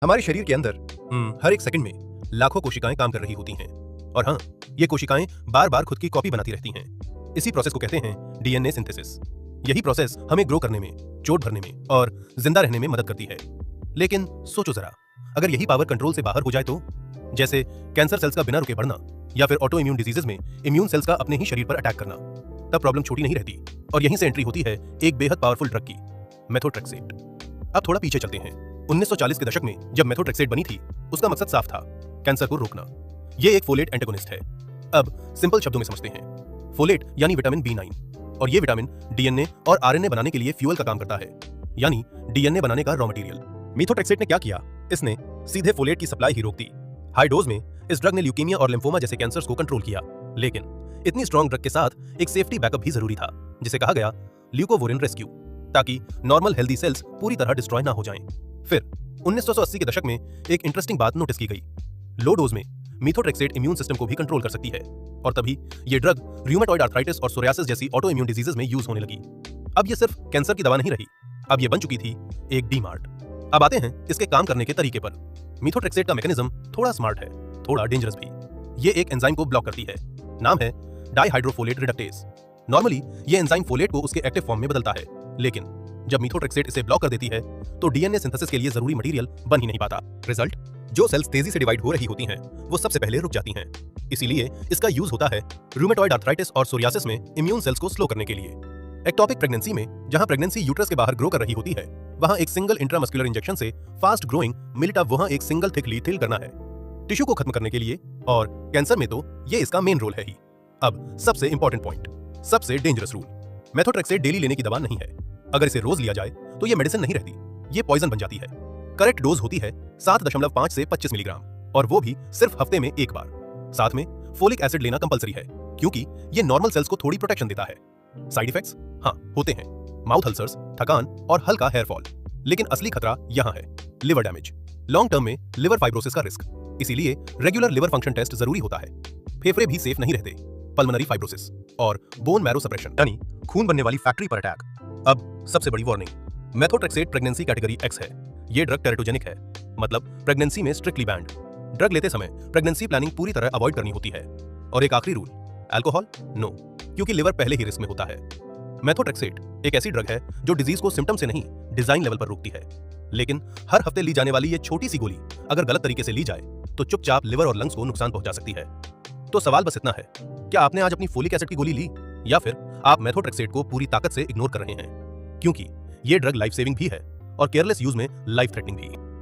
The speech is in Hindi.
हमारे शरीर के अंदर हर एक सेकंड में लाखों कोशिकाएं काम कर रही होती हैं और हाँ, ये कोशिकाएं बार बार खुद की कॉपी बनाती रहती हैं। इसी प्रोसेस को कहते हैं डीएनए सिंथेसिस। यही प्रोसेस हमें ग्रो करने में, चोट भरने में और जिंदा रहने में मदद करती है। लेकिन सोचो जरा, अगर यही पावर कंट्रोल से बाहर हो जाए तो, जैसे कैंसर सेल्स का बिना रुके बढ़ना या फिर ऑटो इम्यून डिजीजेस में इम्यून सेल्स का अपने ही शरीर पर अटैक करना, तब प्रॉब्लम छोटी नहीं रहती और यहीं से एंट्री होती है एक बेहद पावरफुल ड्रग की, मेथोट्रेक्सेट। अब थोड़ा पीछे चलते हैं। 1940 के दशक में जब मेथोट्रेक्सेट बनी थी, उसका मकसद साफ था, कैंसर को रोकना। ये एक फोलेट एंटेगोनिस्ट है। अब सिंपल शब्दों में समझते हैं। फोलेट यानी विटामिन B9, और ये विटामिन डीएनए और आरएनए बनाने के लिए फ्यूल का काम करता है, यानी डीएनए बनाने का रॉ मटेरियल। मेथोट्रेक्सेट ने क्या किया? इसने सीधे फोलेट की सप्लाई ही रोक दी। हाई डोज में इस ड्रग ने ल्यूकेमिया और लिम्फोमा जैसे कैंसर्स को कंट्रोल किया। लेकिन इतनी स्ट्रॉन्ग ड्रग के साथ एक सेफ्टी बैकअप भी जरूरी था, जिसे कहा गया ल्यूकोवोरिन रेस्क्यू, ताकि नॉर्मल हेल्दी सेल्स पूरी तरह डिस्ट्रॉय ना हो जाएं। फिर 1980 के दशक में एक इंटरेस्टिंग बात नोटिस की गई। लो डोज में मेथोट्रेक्सेट इम्यून सिस्टम को भी कंट्रोल कर सकती है और तभी ये ड्रग रूमेटॉइड आर्थराइटिस और सोरियासिस जैसी ऑटो इम्यून डिजीजेस में यूज होने लगी। अब ये सिर्फ कैंसर की दवा नहीं रही, अब ये बन चुकी थी एक डी-मार्ट। अब आते हैं इसके काम करने के तरीके पर। मेथोट्रेक्सेट का मैकेनिज्म थोड़ा स्मार्ट है, थोड़ा डेंजरस भी। ये एक एंजाइम को ब्लॉक करती है, नाम है डाइहाइड्रोफोलेट रिडक्टेज। नॉर्मली ये एंजाइम फोलेट को उसके एक्टिव फॉर्म में बदलता है, लेकिन जब मेथोट्रेक्सेट इसे ब्लॉक कर देती है तो डीएनए सिंथेसिस के लिए जरूरी मटेरियल बन ही नहीं पाता। रिजल्ट, जो सेल्स तेजी से डिवाइड हो रही होती हैं, वो सबसे पहले रुक जाती हैं। इसीलिए इसका यूज होता है रूमेटॉइड आर्थराइटिस और सोरियासिस में इम्यून सेल्स को स्लो करने के लिए। एक्टोपिक प्रेगनेंसी में, जहां प्रेगनेंसी यूट्रस के बाहर ग्रो कर रही होती है, वहां एक सिंगल इंट्रामस्कुलर इंजेक्शन से फास्ट ग्रोइंग मिलिटब वहां एक सिंगल थिकली थिल करना है, टिश्यू को खत्म करने के लिए। और कैंसर में तो ये इसका मेन रोल है ही। अब सबसे इंपॉर्टेंट पॉइंट, सबसे डेंजरस रूल, मेथोट्रेक्सेट डेली लेने की दवा नहीं है। अगर इसे रोज लिया जाए तो ये मेडिसिन नहीं रहती, ये पॉइजन बन जाती है। करेक्ट डोज होती है 7.5 से 25 मिलीग्राम, और वो भी सिर्फ हफ्ते में एक बार। साथ में फोलिक एसिड लेना कंपलसरी है, क्योंकि ये नॉर्मल सेल्स को थोड़ी प्रोटेक्शन देता है। साइड इफेक्ट्स हाँ होते हैं, माउथ अल्सर्स, थकान और हल्का हेयर फॉल। लेकिन असली खतरा यहाँ है, लिवर डैमेज, लॉन्ग टर्म में लिवर फाइब्रोसिस का रिस्क। इसीलिए रेगुलर लिवर फंक्शन टेस्ट जरूरी होता है। फेफड़े भी सेफ नहीं रहते, पल्मोनरी फाइब्रोसिस और बोन मैरो सप्रेशन, यानी खून बनने वाली फैक्ट्री पर अटैक। अब सबसे बड़ी warning, methotrexate pregnancy category X है। ये ड्रग टेरेटोजेनिक है, मतलब प्रेगनेंसी में स्ट्रिक्टली बैंड। ड्रग लेते समय प्रेगनेंसी प्लानिंग पूरी तरह अवॉइड करनी होती है। और एक आखिरी रूल, अल्कोहल नो, क्योंकि लिवर पहले ही रिस्क में होता है। मेथोट्रेक्सेट एक ऐसी ड्रग है जो डिजीज को सिम्टम से नहीं, डिजाइन लेवल पर रोकती है। लेकिन हर हफ्ते ली जाने वाली ये छोटी सी गोली अगर गलत तरीके से ली जाए तो चुपचाप लिवर और लंग्स को नुकसान पहुंचा सकती है। तो सवाल बस इतना है, क्या आपने आज अपनी फोलिक एसिड की गोली ली, या फिर आप मेथोट्रेक्सेट को पूरी ताकत से इग्नोर कर रहे हैं? क्योंकि ये ड्रग लाइफ सेविंग भी है और केयरलेस यूज में लाइफ थ्रेटनिंग भी।